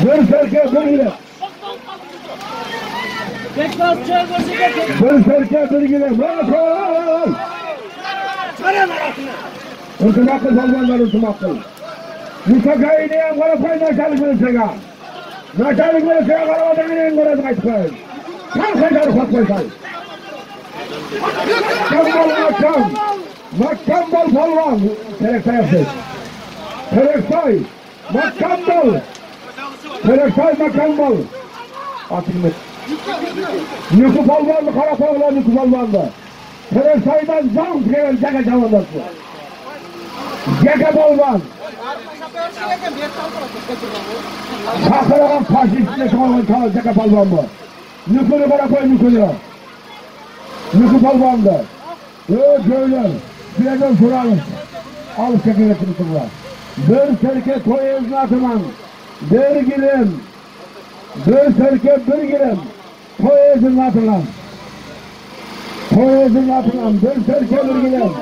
Bir serke bir gile. Bir serke bir gile. Bırakın. Unutmakın salmanlar unutmakın. Mutlaka ineyen bana fayda çalışmanı Naçalik böyle sıra karabadan ineyen göre kaçmayın. Tam kaçar korkmayın. Makam bol falan. Terektay yapsın. Terektay. Makam bol. Terektay makam bol. Atılmış. Nüku bol vardı. Karakağlar nüku bol vardı. Terektay'dan zam kıyın. Caka camandası. Caka bol var. Sakıragan faşistine çoğalın çoğalın. Caka bol var mı? Nükünü bana koy nükünü. Nükü bol vardı. Böyle. Birazdan soralım. Al çekiletini kırlar. Bir serke koy eznatıman. Bir girim. Bir serke bir girim. Koy eznatıman. Koy eznatıman. Bir serke bir girim.